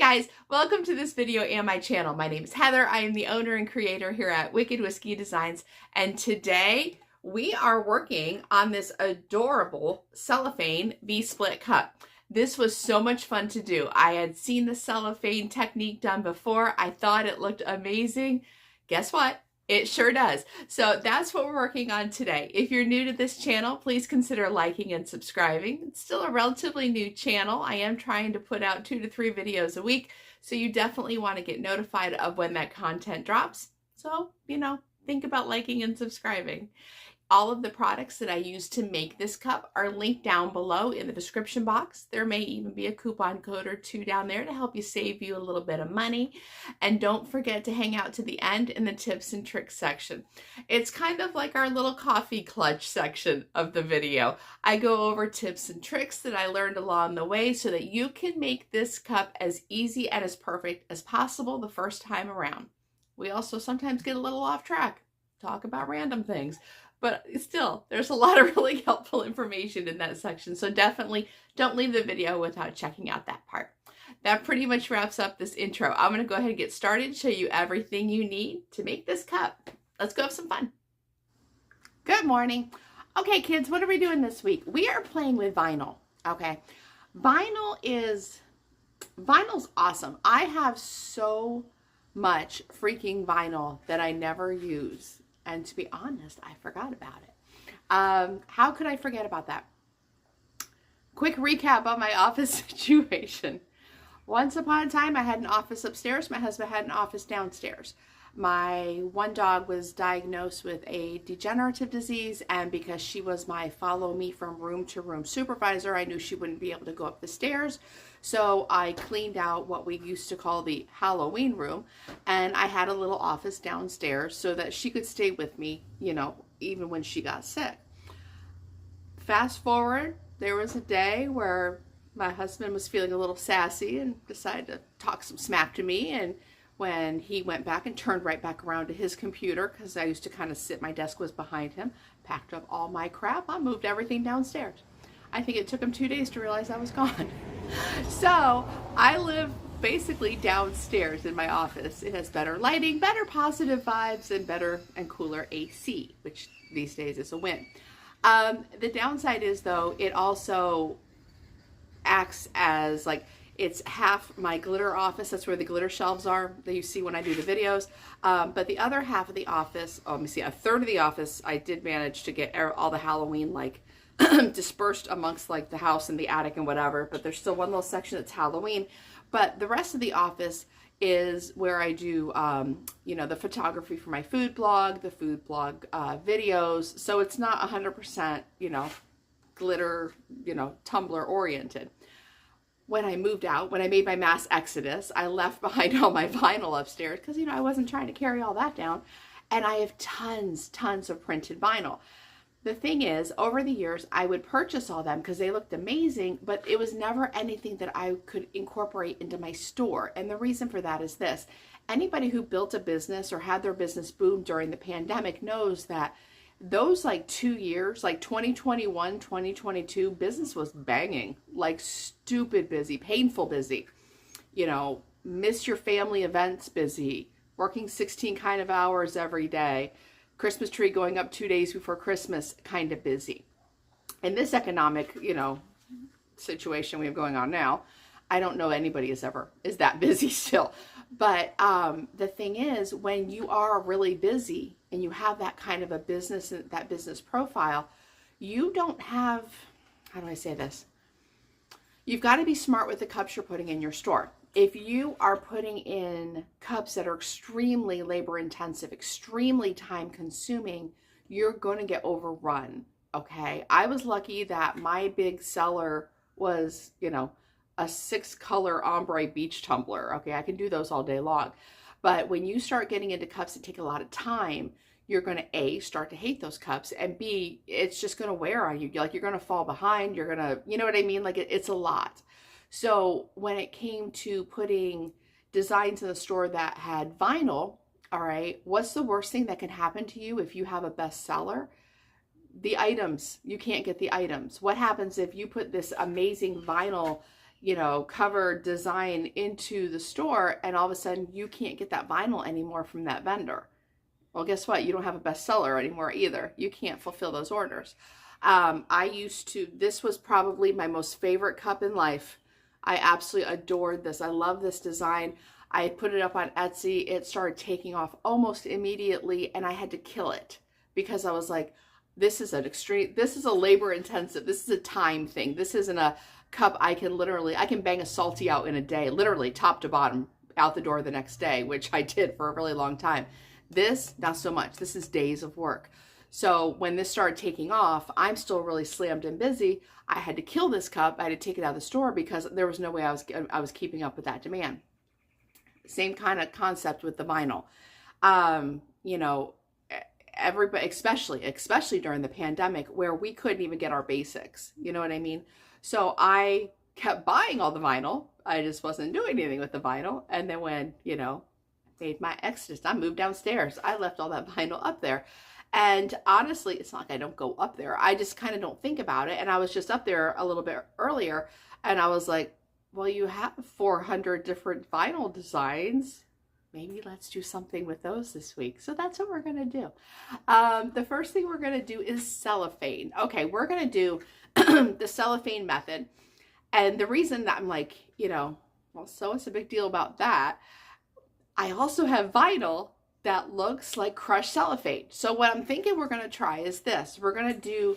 guys, welcome to this video and my channel. My name is Heather. I am the owner and creator here at Wicked Whiskey Designs, and today we are working on this adorable cellophane V-split cup. This was so much fun to do. I had seen the cellophane technique done before. I thought it looked amazing. Guess what? It sure does. So that's what we're working on today. If you're new to this channel, please consider liking and subscribing. It's still a relatively new channel. I am trying to put out 2 to 3 videos a week, so you definitely want to get notified of when that content drops. So, think about liking and subscribing. All of the products that I use to make this cup are linked down below in the description box. There may even be a coupon code or 2 down there to help you save you a little bit of money. And don't forget to hang out to the end in the tips and tricks section. It's kind of like our little coffee clutch section of the video. I go over tips and tricks that I learned along the way so that you can make this cup as easy and as perfect as possible the first time around. We also sometimes get a little off track, talk about random things. But still, there's a lot of really helpful information in that section. So definitely don't leave the video without checking out that part. That pretty much wraps up this intro. I'm going to go ahead and get started, show you everything you need to make this cup. Let's go have some fun. Good morning. Okay, kids, what are we doing this week? We are playing with vinyl, okay? Vinyl's awesome. I have so much freaking vinyl that I never use. And to be honest, I forgot about it. How could I forget about that? Quick recap on my office situation. Once upon a time, I had an office upstairs. My husband had an office downstairs. My one dog was diagnosed with a degenerative disease, and because she was my follow me from room to room supervisor, I knew she wouldn't be able to go up the stairs. So I cleaned out what we used to call the Halloween room, and I had a little office downstairs so that she could stay with me, even when she got sick. Fast forward, there was a day where my husband was feeling a little sassy and decided to talk some smack to me, and when he went back and turned right back around to his computer, because I used to kind of sit, my desk was behind him, packed up all my crap, I moved everything downstairs. I think it took him 2 days to realize I was gone. So I live basically downstairs in my office. It has better lighting, better positive vibes, and better and cooler AC, which these days is a win. The downside is, though, it also acts as it's half my glitter office. That's where the glitter shelves are that you see when I do the videos. But the other half of the office, let me see, a third of the office, I did manage to get all the Halloween dispersed amongst the house and the attic and whatever. But there's still one little section that's Halloween. But the rest of the office is where I do, the photography for my food blog, the food blog videos. So it's not 100%, glitter, Tumblr oriented. When I moved out, when I made my mass exodus, I left behind all my vinyl upstairs because, I wasn't trying to carry all that down. And I have tons of printed vinyl. The thing is, over the years, I would purchase all them because they looked amazing, but it was never anything that I could incorporate into my store. And the reason for that is this. Anybody who built a business or had their business boom during the pandemic knows that those 2 years, 2021, 2022, business was banging, stupid busy, painful busy, miss your family events busy, working 16 kind of hours every day, Christmas tree going up 2 days before Christmas kind of busy. In this economic, situation we have going on now, I don't know anybody is that busy still. But the thing is, when you are really busy and you have that kind of a business, that business profile, you don't have, how do I say this? You've got to be smart with the cups you're putting in your store. If you are putting in cups that are extremely labor intensive, extremely time consuming, you're going to get overrun. Okay. I was lucky that my big seller was, a 6-color ombre beach tumbler. Okay, I can do those all day long. But when you start getting into cups that take a lot of time, you're going to A, start to hate those cups, and B, it's just going to wear on you. You're going to fall behind. You're going to, you know what I mean? It's a lot. So when it came to putting designs in the store that had vinyl, all right, what's the worst thing that can happen to you if you have a bestseller? The items. You can't get the items. What happens if you put this amazing vinyl you know, cover design into the store, and all of a sudden you can't get that vinyl anymore from that vendor. Well, guess what? You don't have a bestseller anymore either. You can't fulfill those orders. This was probably my most favorite cup in life. I absolutely adored this. I love this design. I put it up on Etsy. It started taking off almost immediately, and I had to kill it because I was like, this is a labor intensive, this is a time thing. This isn't a cup I can bang a salty out in a day, literally top to bottom, out the door the next day, which I did for a really long time. This, not so much. This is days of work. So when this started taking off, I'm still really slammed and busy. I had to kill this cup. I had to take it out of the store because there was no way I was keeping up with that demand. Same kind of concept with the vinyl. You know, everybody, especially during the pandemic, where we couldn't even get our basics. You know what I mean? So I kept buying all the vinyl. I just wasn't doing anything with the vinyl. And then when, you know, made my exodus, I moved downstairs, I left all that vinyl up there. And honestly, it's not like I don't go up there. I just kind of don't think about it. And I was just up there a little bit earlier, and I was like, well, you have 400 different vinyl designs. Maybe let's do something with those this week. So that's what we're going to do. The first thing we're going to do is cellophane. Okay, we're going to do the cellophane method. And the reason that I'm like, you know, well, so what's the big deal about that? I also have vinyl that looks like crushed cellophane. So what I'm thinking we're going to try is this. We're going to do,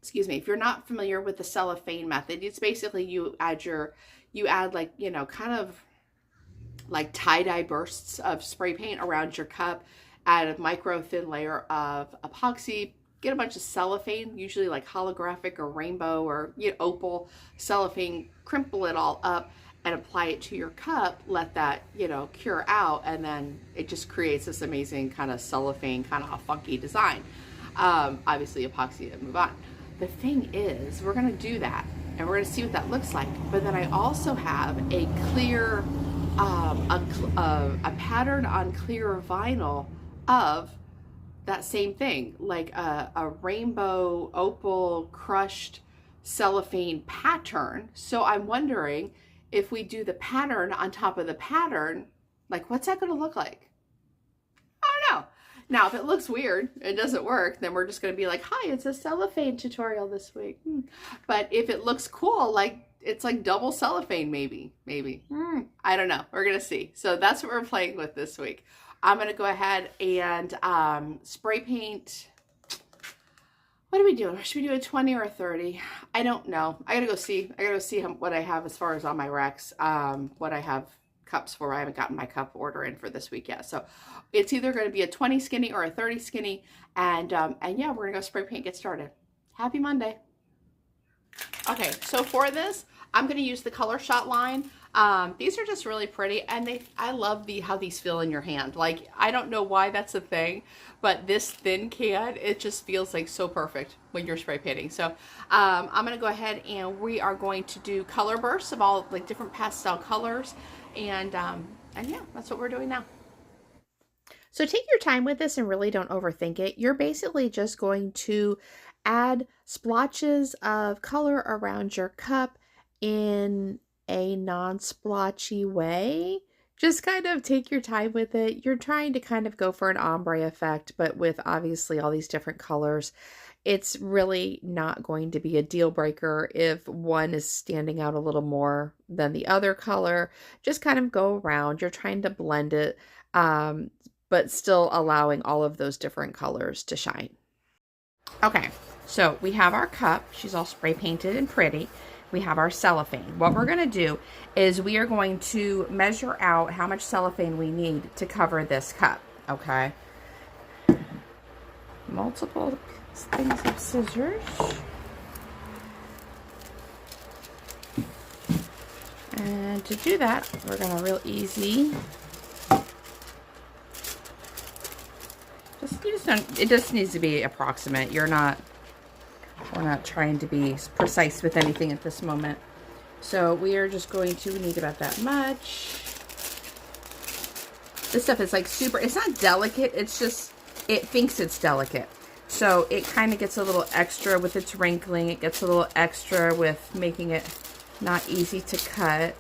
excuse me, if you're not familiar with the cellophane method, it's basically you add like, you know, kind of like tie-dye bursts of spray paint around your cup, add a micro thin layer of epoxy, get a bunch of cellophane, usually like holographic or rainbow or, you know, opal cellophane, crimple it all up and apply it to your cup, let that, you know, cure out, and then it just creates this amazing kind of cellophane, kind of a funky design. Obviously epoxy and move on. The thing is, we're gonna do that and we're gonna see what that looks like. But then I also have a clear, a pattern on clear vinyl of that same thing, like a rainbow opal crushed cellophane pattern. So I'm wondering if we do the pattern on top of the pattern, like what's that going to look like? I don't know. Now, if it looks weird and doesn't work, then we're just going to be like, hi, it's a cellophane tutorial this week. But if it looks cool, like it's like double cellophane, maybe. I don't know. We're going to see. So that's what we're playing with this week. I'm going to go ahead and spray paint. What are we doing? Should we do a 20 or a 30? I don't know. I gotta go see. What I have as far as on my racks. What I have cups for. I haven't gotten my cup order in for this week yet. So it's either going to be a 20 skinny or a 30 skinny. And yeah, we're gonna go spray paint, get started. Happy Monday. Okay, so for this, I'm gonna use the Color Shot line. These are just really pretty, and I love how these feel in your hand. Like, I don't know why that's a thing, but this thin can, it just feels like so perfect when you're spray painting. So I'm gonna go ahead and we are going to do color bursts of all like different pastel colors, and yeah, that's what we're doing now. So take your time with this and really don't overthink it. You're basically just going to add splotches of color around your cup in a non-splotchy way. Just kind of take your time with it. You're trying to kind of go for an ombre effect, but with obviously all these different colors. It's really not going to be a deal breaker if one is standing out a little more than the other color. Just kind of go around. You're trying to blend it, but still allowing all of those different colors to shine. Okay, so we have our cup. She's all spray painted and pretty. We have our cellophane. What we're going to do is we are going to measure out how much cellophane we need to cover this cup, okay? Multiple things of scissors. And to do that, we're going to real easy. It just needs to be approximate. We're not trying to be precise with anything at this moment. So we are just going to, we need about that much. This stuff is like super, it's not delicate, it's just, it thinks it's delicate. So it kind of gets a little extra with its wrinkling. It gets a little extra with making it not easy to cut.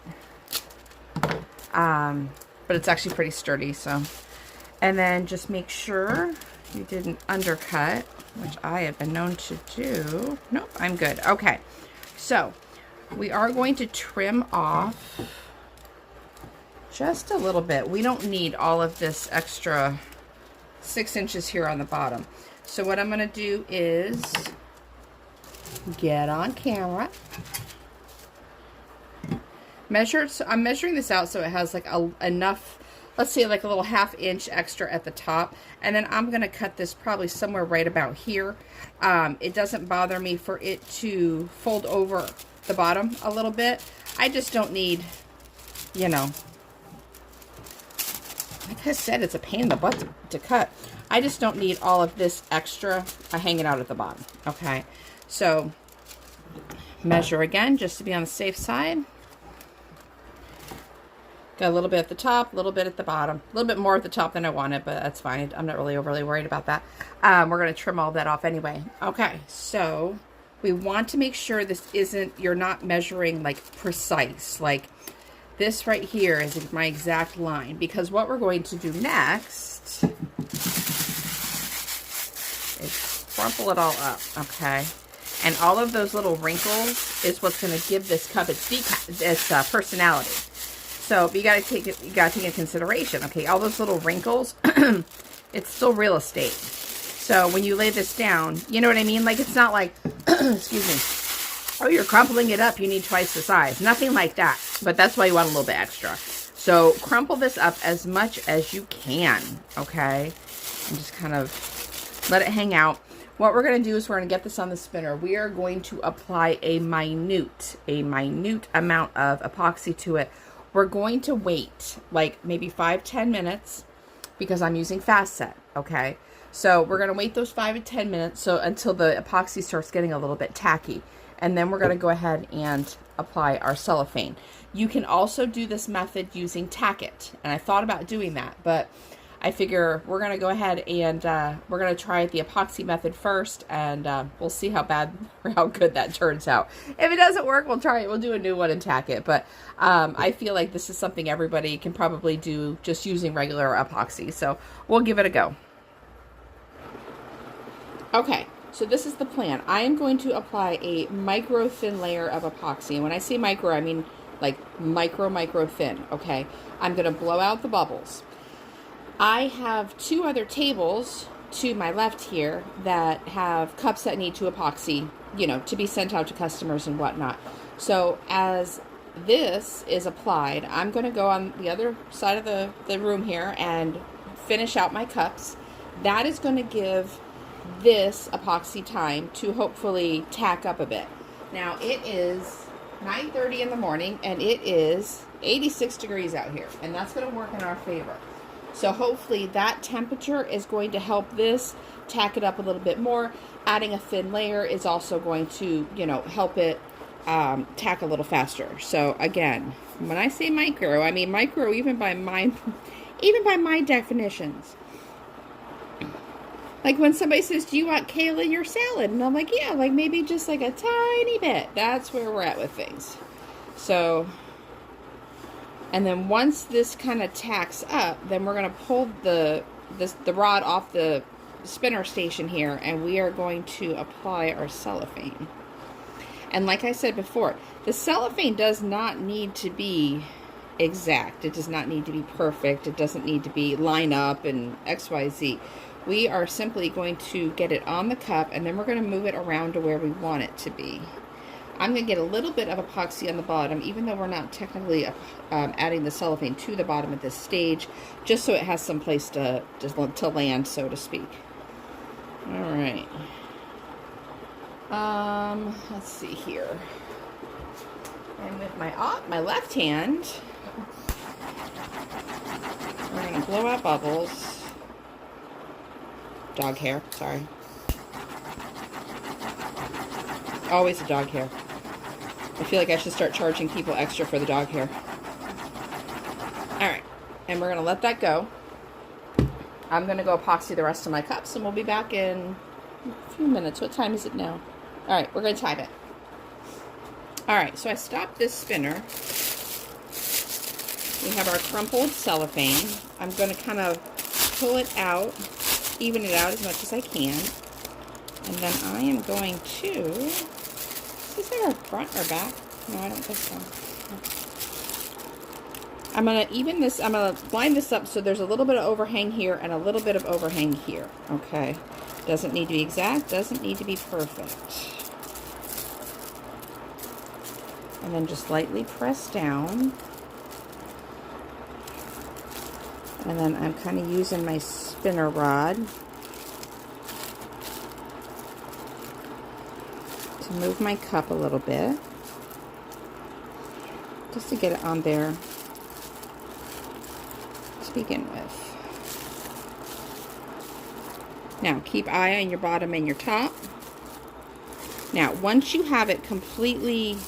But it's actually pretty sturdy, so. And then just make sure you didn't undercut, which I have been known to do. Nope, I'm good. Okay, so we are going to trim off just a little bit. We don't need all of this extra 6 inches here on the bottom. So what I'm going to do is get on camera. So I'm measuring this out so it has like enough, let's say like a little 1/2 inch extra at the top. And then I'm going to cut this probably somewhere right about here. It doesn't bother me for it to fold over the bottom a little bit. I just don't need, you know, like I said, it's a pain in the butt to cut. I just don't need all of this extra hanging out at the bottom. Okay, so measure again just to be on the safe side. Got a little bit at the top, a little bit at the bottom. A little bit more at the top than I wanted, but that's fine. I'm not really overly worried about that. We're going to trim all that off anyway. Okay, so we want to make sure this isn't, you're not measuring like precise. Like this right here is my exact line, because what we're going to do next is crumple it all up, okay? And all of those little wrinkles is what's going to give this cup its personality. So you got to take into consideration, okay, all those little wrinkles, it's still real estate. So when you lay this down, you know what I mean? Like, it's not like, excuse me, oh, you're crumpling it up, you need twice the size. Nothing like that. But that's why you want a little bit extra. So crumple this up as much as you can, okay? And just kind of let it hang out. What we're going to do is we're going to get this on the spinner. We are going to apply a minute amount of epoxy to it. We're going to wait like maybe 5-10 minutes because I'm using fast set, okay? So we're going to wait those 5 to 10 minutes until the epoxy starts getting a little bit tacky. And then we're going to go ahead and apply our cellophane. You can also do this method using tack it. And I thought about doing that, but I figure we're going to go ahead and we're going to try the epoxy method first, and we'll see how bad or how good that turns out. If it doesn't work, we'll try it. We'll do a new one and tack it. But I feel like this is something everybody can probably do just using regular epoxy. So we'll give it a go. Okay, so this is the plan. I am going to apply a micro thin layer of epoxy. And when I say micro, I mean like micro thin, okay? I'm going to blow out the bubbles. I have 2 other tables to my left here that have cups that need to epoxy, you know, to be sent out to customers and whatnot. So as this is applied, I'm going to go on the other side of the room here and finish out my cups. That is going to give this epoxy time to hopefully tack up a bit. Now it is 9:30 in the morning and it is 86 degrees out here, and that's going to work in our favor. So hopefully that temperature is going to help this tack it up a little bit more. Adding a thin layer is also going to, you know, help it tack a little faster. So again, when I say micro, I mean micro even by my definitions. Like when somebody says, do you want kale in your salad? And I'm like, yeah, like maybe just like a tiny bit. That's where we're at with things. So, and then once this kind of tacks up, then we're going to pull the rod off the spinner station here, and we are going to apply our cellophane. And like I said before, the cellophane does not need to be exact. It does not need to be perfect. It doesn't need to be line up and XYZ. We are simply going to get it on the cup, and then we're going to move it around to where we want it to be. I'm going to get a little bit of epoxy on the bottom, even though we're not technically adding the cellophane to the bottom at this stage, just so it has some place to land, so to speak. All right. Let's see here. And with my left hand, we're going to blow out bubbles. Dog hair, sorry. Always a dog hair. I feel like I should start charging people extra for the dog hair. Alright, and we're going to let that go. I'm going to go epoxy the rest of my cups, and we'll be back in a few minutes. What time is it now? Alright, we're going to time it. All right, so I stopped this spinner. We have our crumpled cellophane. I'm going to kind of pull it out, even it out as much as I can. And then I am going to, is there a front or back? No, I don't think so. I'm going to even this, I'm going to line this up so there's a little bit of overhang here and a little bit of overhang here. Okay. Doesn't need to be exact, doesn't need to be perfect. And then just lightly press down. And then I'm kind of using my spinner rod to move my cup a little bit, just to get it on there to begin with. Now keep eye on your bottom and your top. Now once you have it completely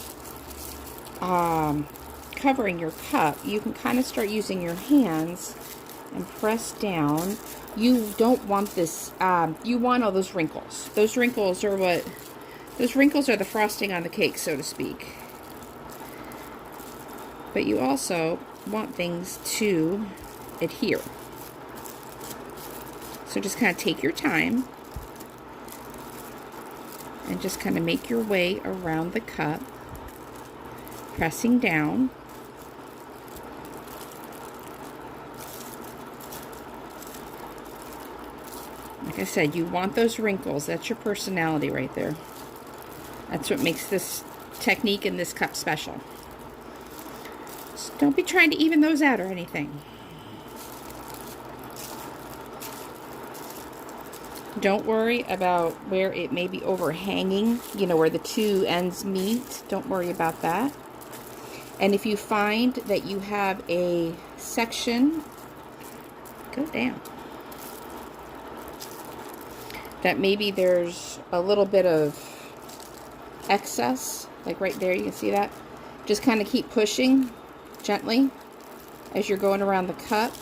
covering your cup, you can kind of start using your hands and press down. You don't want this, you want all those wrinkles. Those wrinkles are what, those wrinkles are the frosting on the cake, so to speak. But you also want things to adhere. So just kind of take your time and just kind of make your way around the cup, pressing down. Like I said, you want those wrinkles. That's your personality right there. That's what makes this technique in this cup special. So don't be trying to even those out or anything. Don't worry about where it may be overhanging, you know, where the two ends meet. Don't worry about that. And if you find that you have a section, go down, that maybe there's a little bit of excess, like right there, you can see that. Just kind of keep pushing gently as you're going around the cup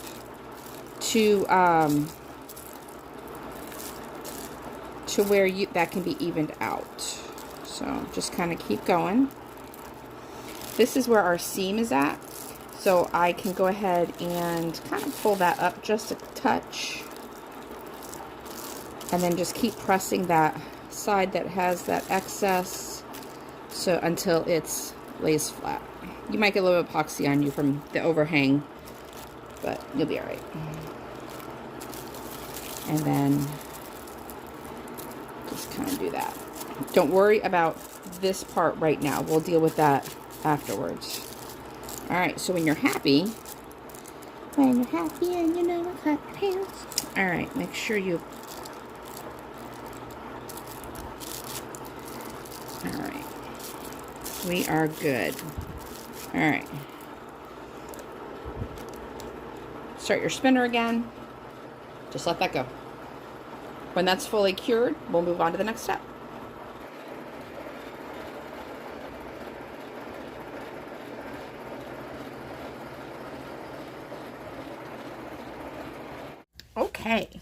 to where that can be evened out. So just kind of keep going. This is where our seam is at, so I can go ahead and kind of pull that up just a touch. And then just keep pressing that side that has that excess, so until it's lays flat. You might get a little epoxy on you from the overhang, but you'll be all right. And then just kind of do that. Don't worry about this part right now. We'll deal with that afterwards. All right, so when you're happy and you know what cut your hands. All right, make sure you. All right, we are good. All right, start your spinner again. Just let that go. When that's fully cured, we'll move on to the next step. Okay,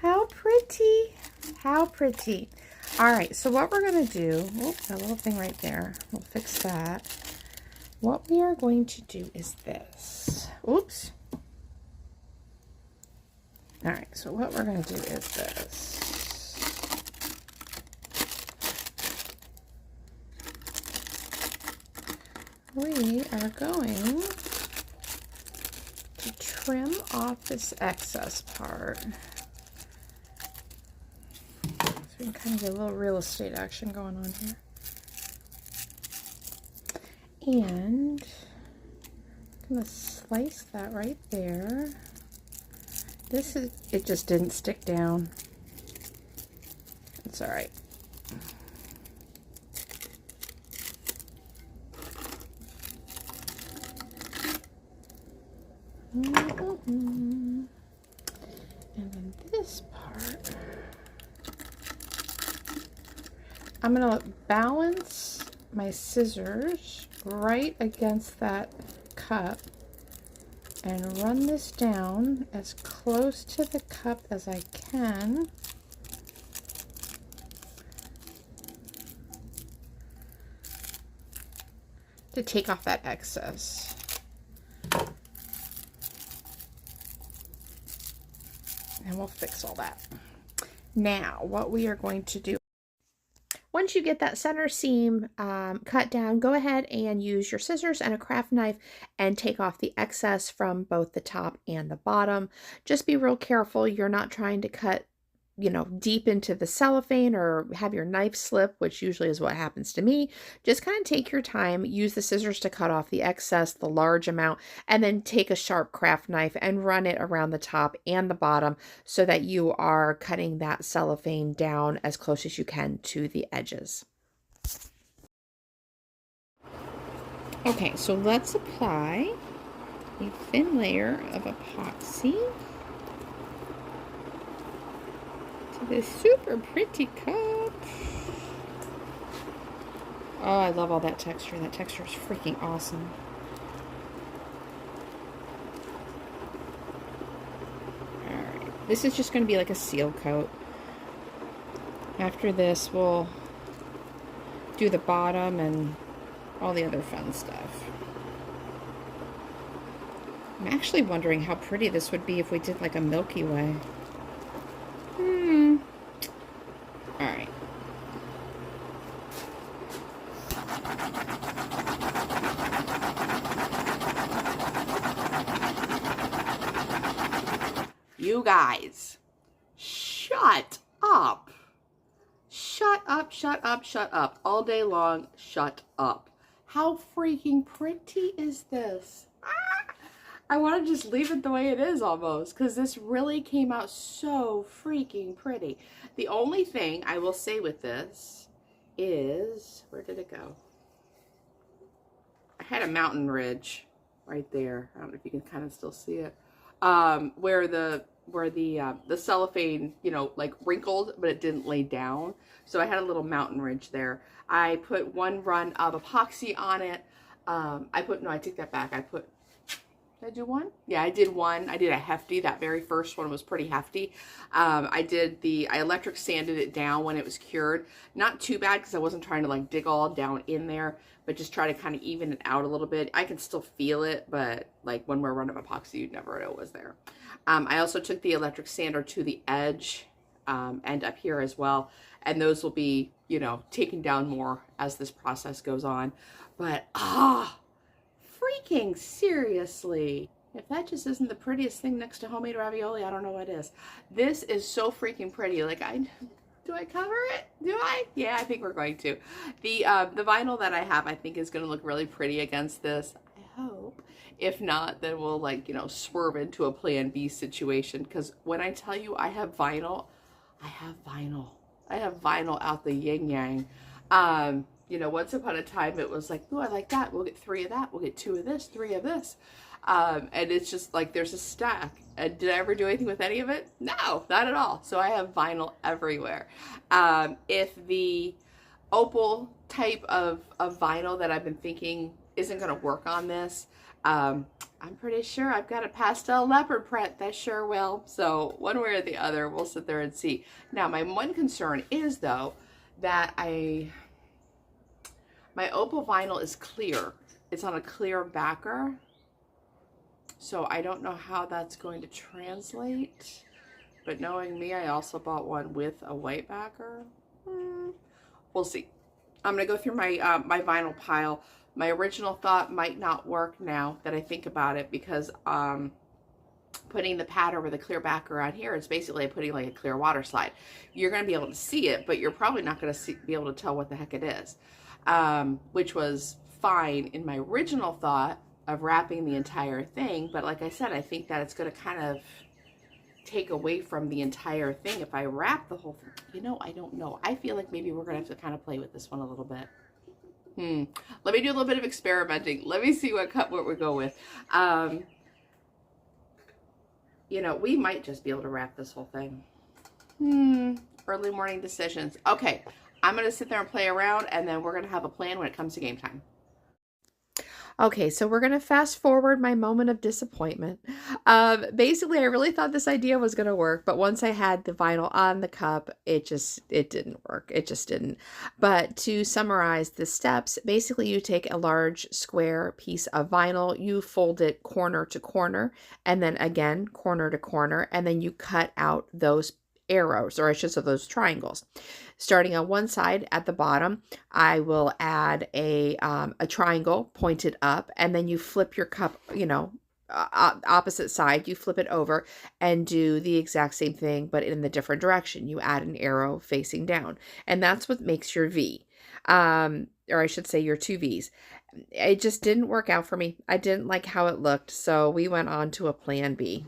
how pretty, how pretty. All right, so what we're gonna do, that little thing right there, we'll fix that. What we are going to do is this. Oops. All right, so what we're gonna do is this. We are going to trim off this excess part. So we can kind of get a little real estate action going on here. And I'm gonna slice that right there. This is, it just didn't stick down. It's all right. And then this part, I'm gonna balance my scissors right against that cup and run this down as close to the cup as I can. to take off that excess. And we'll fix all that. Now, what we are going to do, once you get that center seam cut down, go ahead and use your scissors and a craft knife and take off the excess from both the top and the bottom. Just be real careful. You're not trying to cut, you know, deep into the cellophane or have your knife slip, which usually is what happens to me. Just kind of take your time, use the scissors to cut off the excess, the large amount, and then take a sharp craft knife and run it around the top and the bottom so that you are cutting that cellophane down as close as you can to the edges. Okay, so let's apply a thin layer of epoxy to this super pretty cup. Oh, I love all that texture. That texture is freaking awesome. Alright, this is just going to be like a seal coat. After this, we'll do the bottom and all the other fun stuff. I'm actually wondering how pretty this would be if we did like a Milky Way. Alright. You guys, shut up. Shut up, shut up, shut up. All day long, shut up. How freaking pretty is this? I want to just leave it the way it is almost, because this really came out so freaking pretty. The only thing I will say with this is, where did it go? I had a mountain ridge right there. I don't know if you can kind of still see it. Where the cellophane, you know, like wrinkled, but it didn't lay down. So I had a little mountain ridge there. I put one run of epoxy on it. No, I take that back. Did I do one? Yeah, I did one. I did a hefty. That very first one was pretty hefty. I electric sanded it down when it was cured. Not too bad because I wasn't trying to like dig all down in there, but just try to kind of even it out a little bit. I can still feel it, but like when we're running epoxy, you'd never know it was there. I also took the electric sander to the edge and up here as well. And those will be, you know, taken down more as this process goes on. But, freaking seriously. If that just isn't the prettiest thing next to homemade ravioli, I don't know what is. This is so freaking pretty. Like, do I cover it? Do I? Yeah, I think we're going to. The vinyl that I have, I think is going to look really pretty against this. I hope. If not, then we'll, like, you know, swerve into a plan B situation. Because when I tell you I have vinyl, I have vinyl. I have vinyl out the yin-yang. You know, once upon a time, it was like, oh, I like that. We'll get 3 of that. We'll get 2 of this, 3 of this. And it's just like there's a stack. And did I ever do anything with any of it? No, not at all. So I have vinyl everywhere. If the opal type of vinyl that I've been thinking isn't going to work on this, I'm pretty sure I've got a pastel leopard print that sure will. So one way or the other, we'll sit there and see. Now, my one concern is, though, that my opal vinyl is clear. It's on a clear backer. So I don't know how that's going to translate. But knowing me, I also bought one with a white backer. We'll see. I'm going to go through my my vinyl pile. My original thought might not work now that I think about it, because putting the pad over the clear backer on here, it's basically putting like a clear water slide. You're going to be able to see it, but you're probably not going to be able to tell what the heck it is, which was fine in my original thought of wrapping the entire thing. But like I said, I think that it's going to kind of take away from the entire thing if I wrap the whole thing. You know, I don't know. I feel like maybe we're going to have to kind of play with this one a little bit. Let me do a little bit of experimenting. Let me see what we go with. You know, we might just be able to wrap this whole thing. Early morning decisions. Okay, I'm going to sit there and play around, and then we're going to have a plan when it comes to game time. Okay, so we're gonna fast forward my moment of disappointment. Basically, I really thought this idea was gonna work, but once I had the vinyl on the cup, it didn't work. It just didn't. But to summarize the steps, basically you take a large square piece of vinyl, you fold it corner to corner, and then again corner to corner, and then you cut out those arrows, or I should say those triangles. Starting on one side at the bottom, I will add a triangle pointed up, and then you flip your cup, you know, opposite side, you flip it over and do the exact same thing, but in the different direction. You add an arrow facing down, and that's what makes your V. Or I should say your two V's. It just didn't work out for me. I didn't like how it looked, so we went on to a plan B.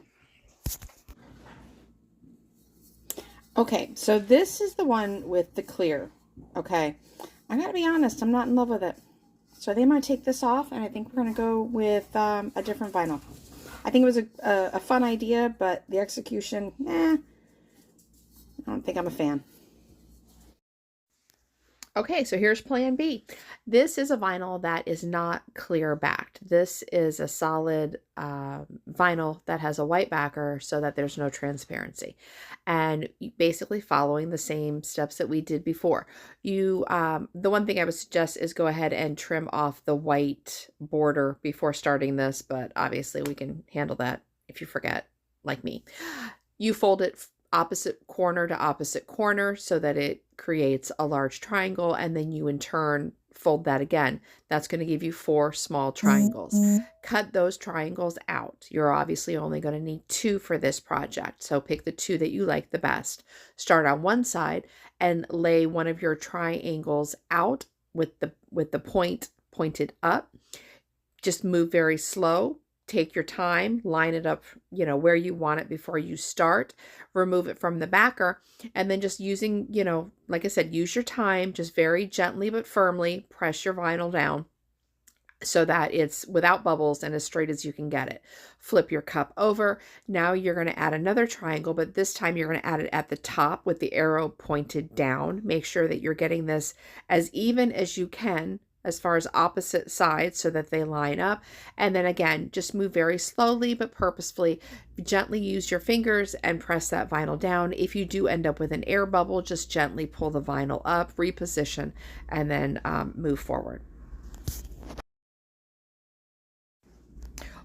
Okay, so this is the one with the clear. Okay, I gotta be honest, I'm not in love with it. So I think I'm gonna take this off, and I think we're gonna go with a different vinyl. I think it was a fun idea, but the execution, I don't think I'm a fan. Okay, so here's plan B. This is a vinyl that is not clear backed. This is a solid vinyl that has a white backer so that there's no transparency. And basically following the same steps that we did before. The one thing I would suggest is go ahead and trim off the white border before starting this, but obviously we can handle that if you forget, like me. You fold it opposite corner to opposite corner so that it creates a large triangle, and then you in turn fold that again. That's going to give you 4 small triangles. Cut those triangles out. You're obviously only going to need 2 for this project, so pick the 2 that you like the best. Start on one side and lay one of your triangles out with the point pointed up. Just move very slow. Take your time, line it up, you know, where you want it before you start, remove it from the backer, and then just using, you know, like I said, use your time, just very gently but firmly press your vinyl down so that it's without bubbles and as straight as you can get it. Flip your cup over. Now you're going to add another triangle, but this time you're going to add it at the top with the arrow pointed down. Make sure that you're getting this as even as you can as far as opposite sides so that they line up. And then again, just move very slowly but purposefully. Gently use your fingers and press that vinyl down. If you do end up with an air bubble, just gently pull the vinyl up, reposition, and then move forward.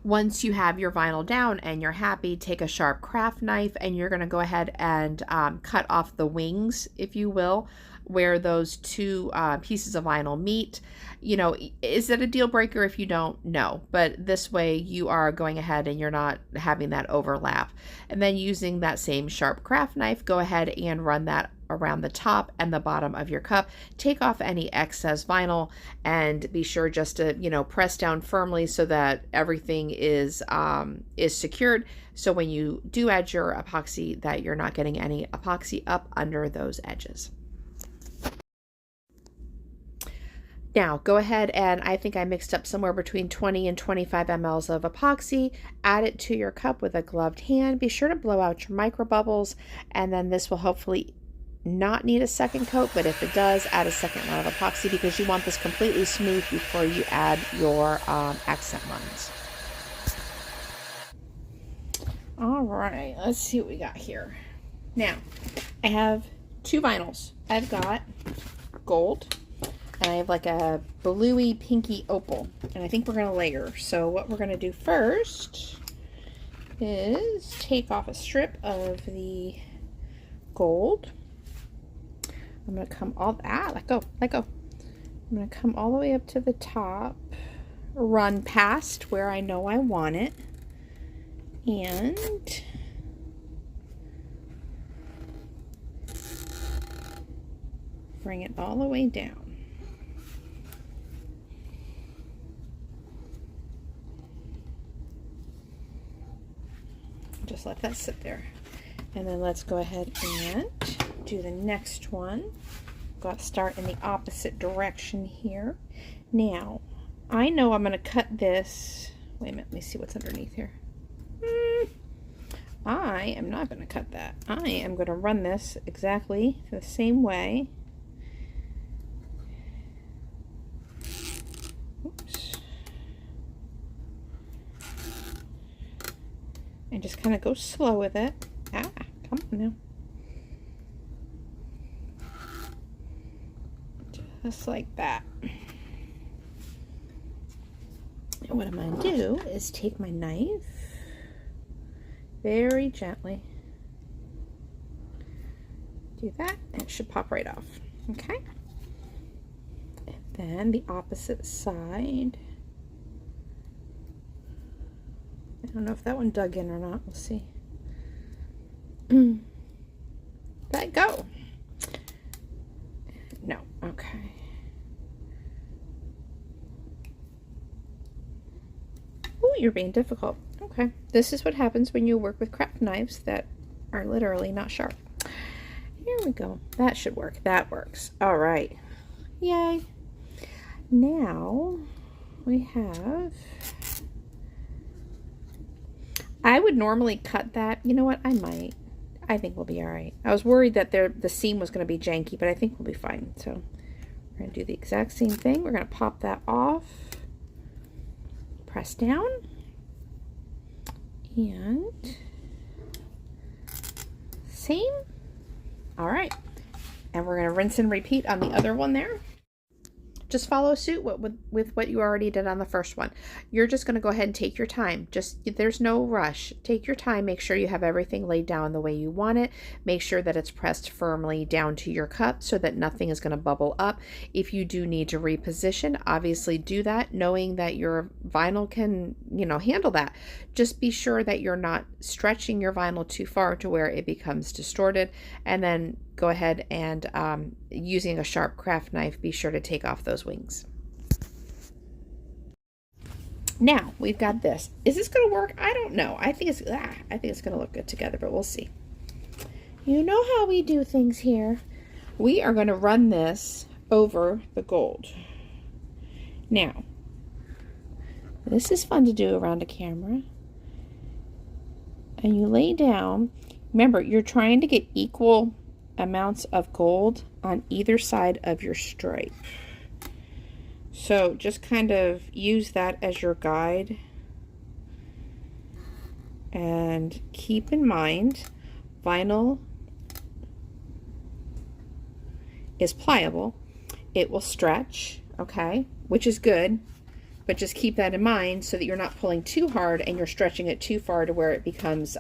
Once you have your vinyl down and you're happy, take a sharp craft knife and you're going to go ahead and cut off the wings, if you will, where those 2 pieces of vinyl meet. You know, is it a deal breaker if you don't? No, but this way you are going ahead and you're not having that overlap. And then using that same sharp craft knife, go ahead and run that around the top and the bottom of your cup. Take off any excess vinyl and be sure just to, you know, press down firmly so that everything is secured. So when you do add your epoxy, that you're not getting any epoxy up under those edges. Now go ahead and I think I mixed up somewhere between 20 and 25 mLs of epoxy. Add it to your cup with a gloved hand. Be sure to blow out your micro bubbles, and then this will hopefully not need a second coat, but if it does, add a second round of epoxy because you want this completely smooth before you add your accent lines. All right, let's see what we got here. Now, I have 2 vinyls. I've got gold, and I have like a bluey pinky opal, and I think we're going to layer. So what we're going to do first is take off a strip of the gold. I'm going to come let go. I'm going to come all the way up to the top, run past where I know I want it, and bring it all the way down. Just let that sit there. And then let's go ahead and do the next one. Got to start in the opposite direction here. Now, I know I'm going to cut this. Wait a minute, let me see what's underneath here. I am not going to cut that. I am going to run this exactly the same way. Oops. kind of go slow with it. Ah, come on now. Just like that. And what I'm going to do is take my knife very gently. Do that, and it should pop right off. Okay? And then the opposite side. I don't know if that one dug in or not. We'll see. Let go. No. Okay. Oh, you're being difficult. Okay. This is what happens when you work with craft knives that are literally not sharp. Here we go. That should work. That works. All right. Yay. Now we have... I would normally cut that. You know what? I might. I think we'll be all right. I was worried that the seam was going to be janky, but I think we'll be fine. So we're going to do the exact same thing. We're going to pop that off, press down, and same. All right. And we're going to rinse and repeat on the other one there. Just follow suit with what you already did on the first one. You're just going to go ahead and take your time. There's no rush. Take your time. Make sure you have everything laid down the way you want it. Make sure that it's pressed firmly down to your cup so that nothing is going to bubble up. If you do need to reposition, obviously do that, knowing that your vinyl can, handle that. Just be sure that you're not stretching your vinyl too far to where it becomes distorted, and then go ahead and using a sharp craft knife, be sure to take off those wings. Now we've got this. Is this going to work? I don't know. I think it's going to look good together, but we'll see. You know how we do things here. We are going to run this over the gold. Now, this is fun to do around a camera. And you lay down. Remember, you're trying to get equal amounts of gold on either side of your stripe. So just kind of use that as your guide. And keep in mind, vinyl is pliable. It will stretch, okay, which is good. But just keep that in mind so that you're not pulling too hard and you're stretching it too far to where it becomes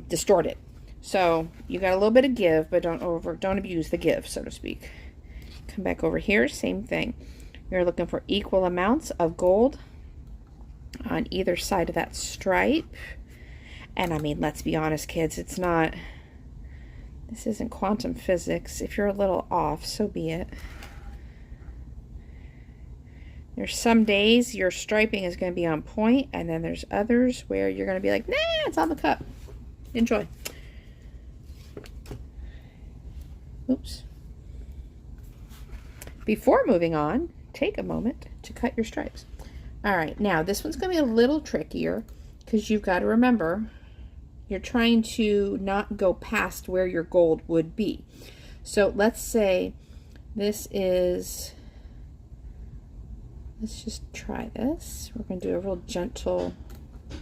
distorted. So you got a little bit of give, but don't abuse the give, so to speak. Come back over here, same thing. You're looking for equal amounts of gold on either side of that stripe. And I mean, let's be honest, kids, this isn't quantum physics. If you're a little off, so be it. There's some days your striping is going to be on point, and then there's others where you're going to be like, nah, it's on the cup. Enjoy. Oops. Before moving on, take a moment to cut your stripes. All right, now this one's going to be a little trickier because you've got to remember you're trying to not go past where your gold would be. So let's say this is... Let's just try this. We're going to do a real gentle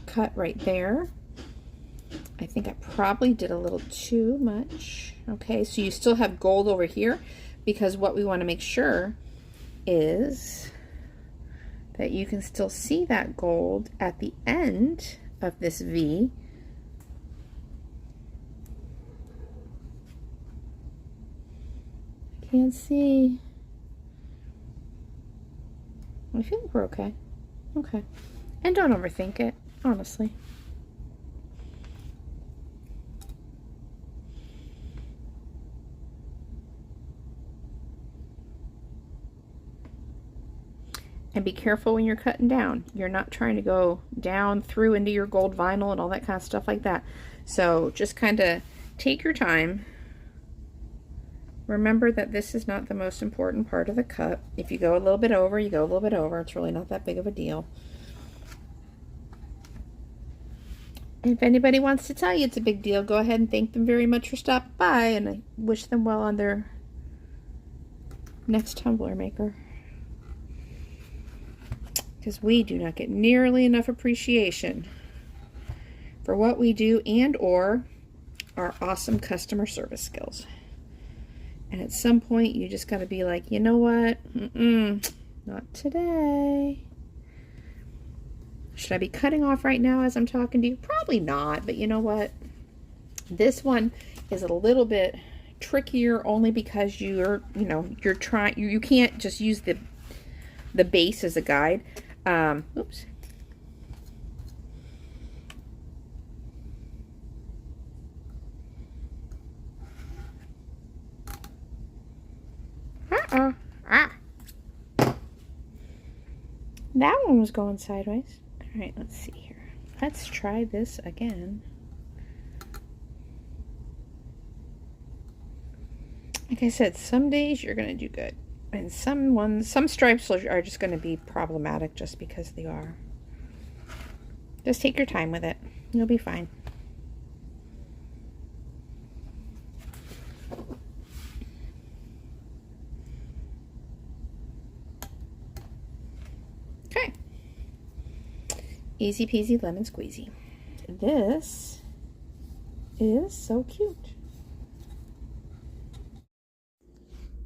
cut right there. I think I probably did a little too much. Okay, so you still have gold over here, because what we want to make sure is that you can still see that gold at the end of this V. I can't see. I feel like we're okay. Okay. And don't overthink it, honestly. And be careful when you're cutting down. You're not trying to go down through into your gold vinyl and all that kind of stuff like that. So just kind of take your time. Remember that this is not the most important part of the cut. If you go a little bit over, you go a little bit over. It's really not that big of a deal. And if anybody wants to tell you it's a big deal, go ahead and thank them very much for stopping by, and I wish them well on their next tumbler maker. Because we do not get nearly enough appreciation for what we do and or our awesome customer service skills. And at some point, you just got to be like, you know what? Not today. Should I be cutting off right now as I'm talking to you? Probably not, but you know what? This one is a little bit trickier only because you're trying, you can't just use the base as a guide. Oops. That one was going sideways. All right, let's see here. Let's try this again. Like I said, some days you're going to do good. And some stripes are just going to be problematic just because they are. Just take your time with it. You'll be fine. Okay. Easy peasy lemon squeezy. This is so cute.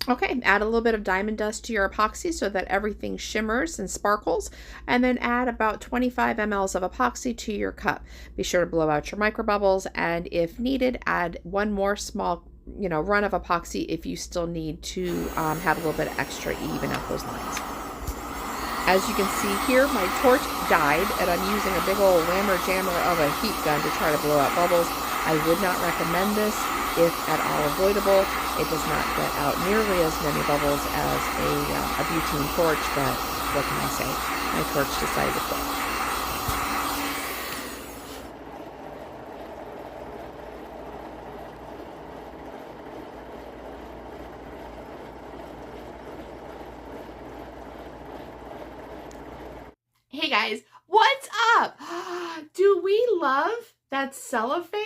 Okay, add a little bit of diamond dust to your epoxy so that everything shimmers and sparkles, and then add about 25 mLs of epoxy to your cup. Be sure to blow out your micro bubbles, and if needed, add one more small run of epoxy if you still need to have a little bit extra to even out those lines. As you can see here, my torch died, and I'm using a big old whammer jammer of a heat gun to try to blow out bubbles. I would not recommend this if at all avoidable. It does not get out nearly as many bubbles as a butane torch, but what can I say? My torch decided to quit. Hey guys, what's up? Do we love that cellophane?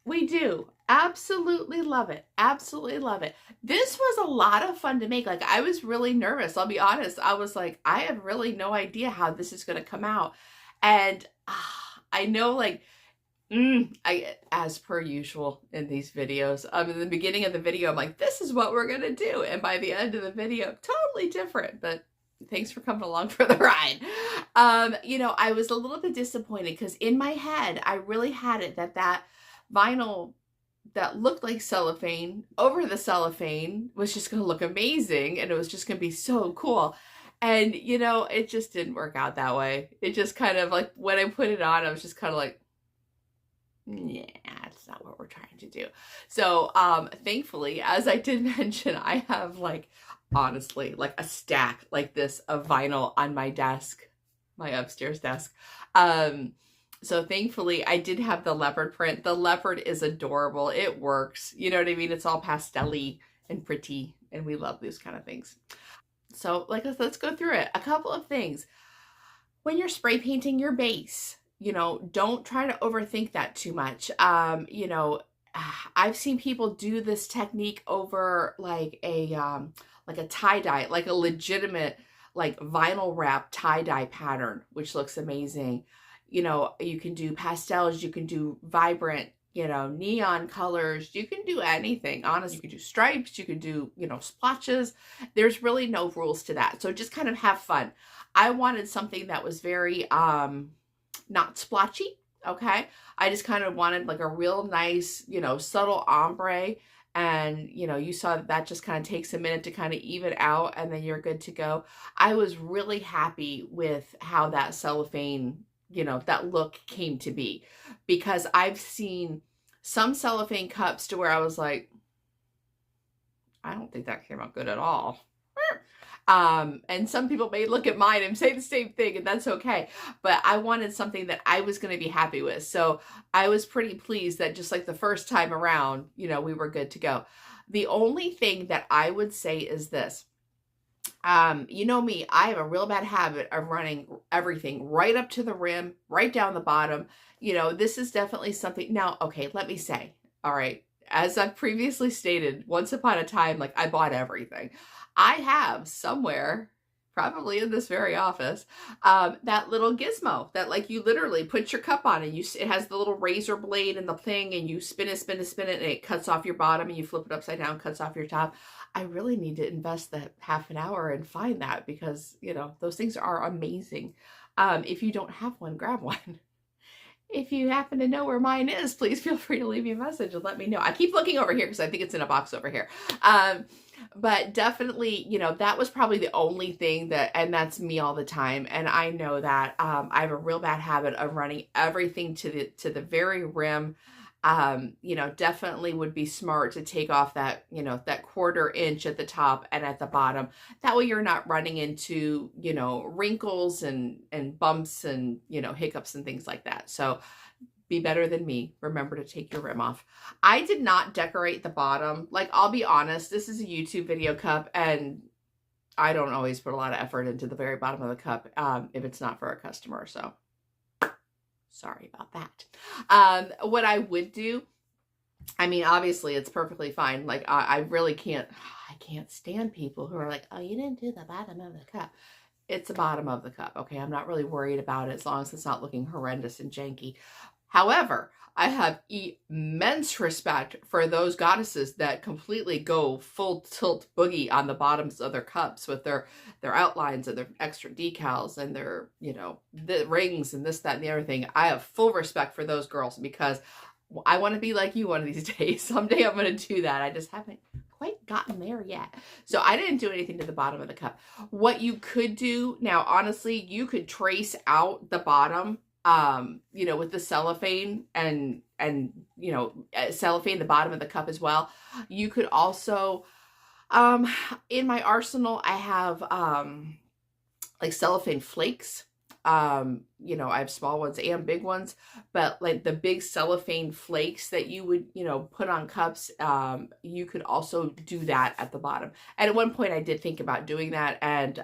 We do. Absolutely love it. Absolutely love it. This was a lot of fun to make. Like, I was really nervous. I'll be honest. I was like, I have really no idea how this is going to come out. And I know, like, as per usual in these videos, in the beginning of the video, I'm like, this is what we're going to do. And by the end of the video, totally different, but thanks for coming along for the ride. I was a little bit disappointed because in my head, I really had it that vinyl that looked like cellophane over the cellophane was just going to look amazing, and it was just going to be so cool. And, it just didn't work out that way. It just kind of like, when I put it on, I was just kind of like, yeah, that's not what we're trying to do. So, thankfully, as I did mention, I have honestly, a stack like this of vinyl on my desk, my upstairs desk. So thankfully I did have the leopard print. The leopard is adorable. It works. You know what I mean? It's all pastel-y and pretty, and we love these kind of things. So let's go through it. A couple of things. When you're spray painting your base, don't try to overthink that too much. I've seen people do this technique over like a tie-dye, like a legitimate vinyl wrap tie-dye pattern, which looks amazing. You can do pastels, you can do vibrant, neon colors, you can do anything. Honestly, you can do stripes, you can do, splotches. There's really no rules to that. So just kind of have fun. I wanted something that was very, not splotchy. Okay. I just kind of wanted a real nice, subtle ombre. And, you saw that just kind of takes a minute to kind of even out, and then you're good to go. I was really happy with how that cellophane, that look came to be, because I've seen some cellophane cups to where I was like, I don't think that came out good at all. And some people may look at mine and say the same thing, and that's okay. But I wanted something that I was going to be happy with. So I was pretty pleased that just like the first time around, we were good to go. The only thing that I would say is this. Me, I have a real bad habit of running everything right up to the rim, right down the bottom. This is definitely something. Now, okay, let me say, all right, as I've previously stated, once upon a time, I bought everything. I have somewhere, probably in this very office, that little gizmo that like you literally put your cup on and it has the little razor blade and the thing, and you spin it, spin it, spin it, and it cuts off your bottom, and you flip it upside down, cuts off your top. I really need to invest that half an hour and find that, because, you know, those things are amazing. If you don't have one, grab one. If you happen to know where mine is, please feel free to leave me a message and let me know. I keep looking over here because I think it's in a box over here. But definitely, you know, that was probably the only thing that, and that's me all the time. And I know that I have a real bad habit of running everything to the very rim. You know, definitely would be smart to take off that, you know, that 1/4 inch at the top and at the bottom. That way you're not running into, you know, wrinkles and bumps and, you know, hiccups and things like that. So be better than me. Remember to take your rim off. I did not decorate the bottom. Like, I'll be honest, this is a YouTube video cup, and I don't always put a lot of effort into the very bottom of the cup if it's not for a customer. So sorry about that. What I would do, I mean, obviously it's perfectly fine. Like, I really can't stand people who are like, oh, you didn't do the bottom of the cup. It's the bottom of the cup. Okay. I'm not really worried about it as long as it's not looking horrendous and janky. However, I have immense respect for those goddesses that completely go full tilt boogie on the bottoms of their cups with their outlines and their extra decals and their, you know, the rings and this, that, and the other thing. I have full respect for those girls, because I want to be like you one of these days. Someday I'm going to do that. I just haven't quite gotten there yet. So I didn't do anything to the bottom of the cup. What you could do now, honestly, you could trace out the bottom, you know, with the cellophane and, you know, cellophane the bottom of the cup as well. You could also, in my arsenal, I have, like cellophane flakes. You know, I have small ones and big ones, but like the big cellophane flakes that you would, you know, put on cups, you could also do that at the bottom. And at one point I did think about doing that, and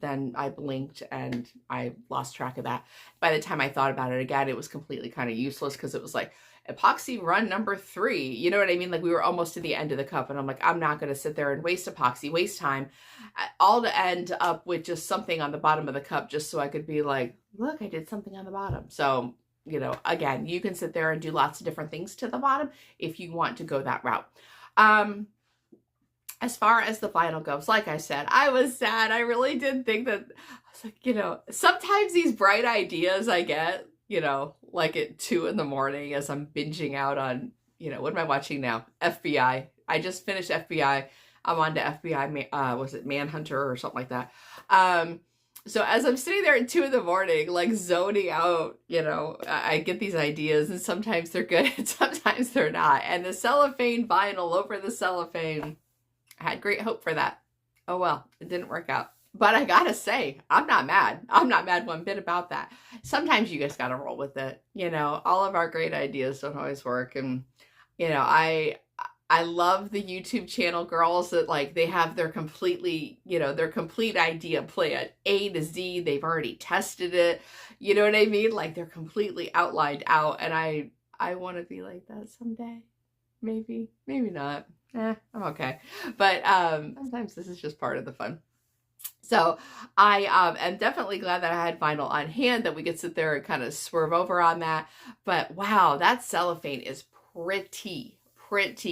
then I blinked and I lost track of that. By the time I thought about it again, it was completely kind of useless, because it was like epoxy run number 3. You know what I mean? Like, we were almost to the end of the cup, and I'm like, I'm not going to sit there and waste epoxy, waste time, all to end up with just something on the bottom of the cup, just so I could be like, look, I did something on the bottom. So, you know, again, you can sit there and do lots of different things to the bottom if you want to go that route. As far as the vinyl goes, like I said, I was sad. I really did think that, I was like, you know, sometimes these bright ideas I get, you know, like at 2 in the morning as I'm binging out on, you know, what am I watching now? FBI. I just finished FBI. I'm on to FBI, was it Manhunter or something like that? So as I'm sitting there at 2 in the morning, like zoning out, you know, I get these ideas, and sometimes they're good and sometimes they're not. And the cellophane vinyl over the cellophane, I had great hope for that. Oh well, it didn't work out. But I gotta say, I'm not mad. I'm not mad one bit about that. Sometimes you just gotta roll with it. You know, all of our great ideas don't always work. And, you know, I love the YouTube channel girls that, like, they have their completely, you know, their complete idea plan, A to Z. They've already tested it. You know what I mean? Like, they're completely outlined out. And I want to be like that someday. Maybe not. I'm okay. But sometimes this is just part of the fun. So I am definitely glad that I had vinyl on hand, that we could sit there and kind of swerve over on that. But wow, that cellophane is pretty.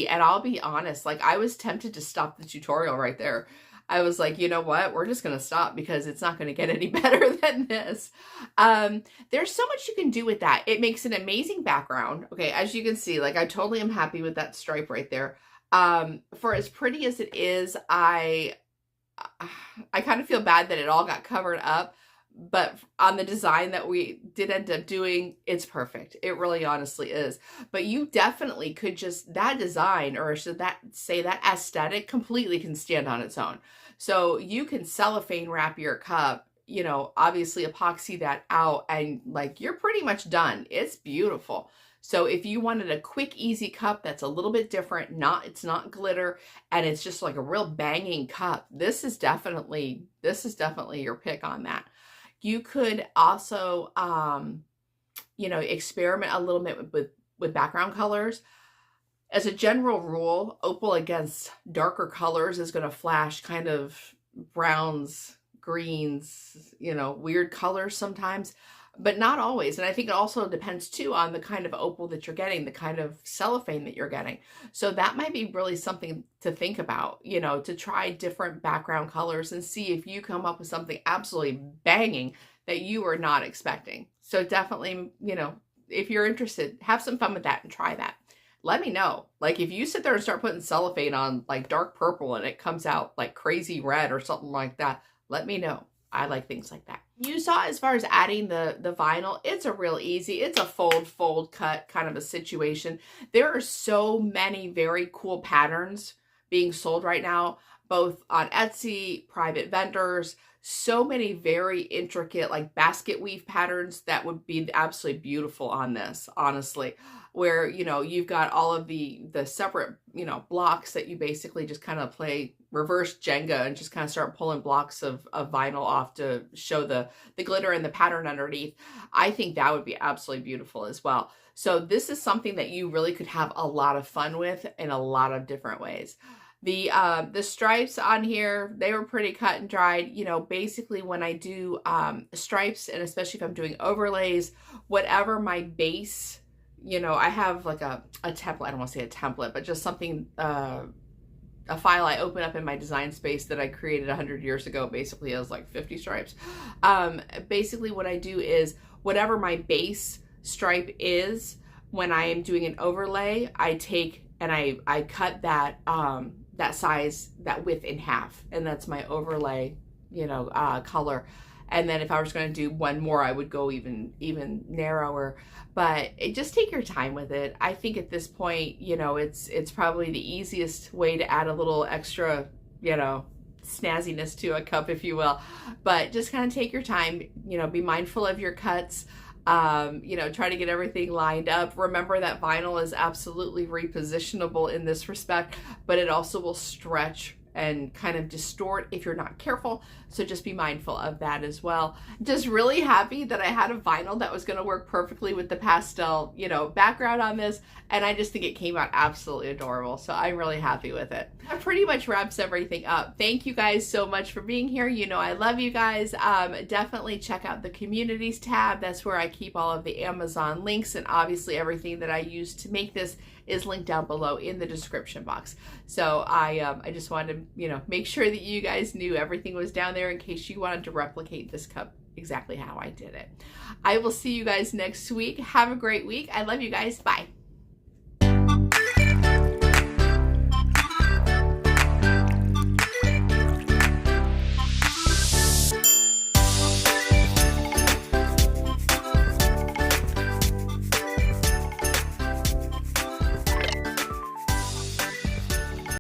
And I'll be honest, like, I was tempted to stop the tutorial right there. I was like, you know what? We're just going to stop, because it's not going to get any better than this. There's so much you can do with that. It makes an amazing background. Okay, as you can see, like, I totally am happy with that stripe right there. For as pretty as it is, I kind of feel bad that it all got covered up, but on the design that we did end up doing, it's perfect. It really honestly is. But you definitely could just, that design, or should that say that aesthetic, completely can stand on its own. So you can cellophane wrap your cup, you know, obviously epoxy that out, and like, you're pretty much done. It's beautiful. So if you wanted a quick, easy cup that's a little bit different, it's not glitter, and it's just like a real banging cup, this is definitely your pick on that. You could also, you know, experiment a little bit with background colors. As a general rule, opal against darker colors is going to flash kind of browns, greens, you know, weird colors sometimes, but not always. And I think it also depends too on the kind of opal that you're getting, the kind of cellophane that you're getting. So that might be really something to think about, you know, to try different background colors and see if you come up with something absolutely banging that you are not expecting. So definitely, you know, if you're interested, have some fun with that and try that. Let me know. Like if you sit there and start putting cellophane on like dark purple and it comes out like crazy red or something like that, let me know. I like things like that. You saw as far as adding the vinyl, it's a real easy, it's a fold, cut kind of a situation. There are so many very cool patterns being sold right now, both on Etsy, private vendors, so many very intricate like basket weave patterns that would be absolutely beautiful on this, honestly, where, you know, you've got all of the separate, you know, blocks that you basically just kind of play reverse Jenga and just kind of start pulling blocks of vinyl off to show the glitter and the pattern underneath. I think that would be absolutely beautiful as well. So this is something that you really could have a lot of fun with in a lot of different ways. The stripes on here, they were pretty cut and dried. You know, basically when I do stripes, and especially if I'm doing overlays, whatever my base, you know, I have like a template, I don't want to say a template, but just something, a file I open up in my design space that I created 100 years ago, basically as like 50 stripes. Basically what I do is whatever my base stripe is, when I am doing an overlay, I take and I cut that, that size, that width in half, and that's my overlay, you know, color. And then if I was going to do one more, I would go even narrower. But just take your time with it. I think at this point, you know, it's probably the easiest way to add a little extra, you know, snazziness to a cup, if you will. But just kind of take your time, you know, be mindful of your cuts. You know, try to get everything lined up. Remember that vinyl is absolutely repositionable in this respect, but it also will stretch and kind of distort if you're not careful. So just be mindful of that as well. Just really happy that I had a vinyl that was going to work perfectly with the pastel, you know, background on this. And I just think it came out absolutely adorable. So I'm really happy with it. That pretty much wraps everything up. Thank you guys so much for being here. You know, I love you guys. Definitely check out the communities tab. That's where I keep all of the Amazon links, and obviously everything that I use to make this is linked down below in the description box. So I just wanted to, you know, make sure that you guys knew everything was down there in case you wanted to replicate this cup exactly how I did it. I will see you guys next week. Have a great week. I love you guys. Bye.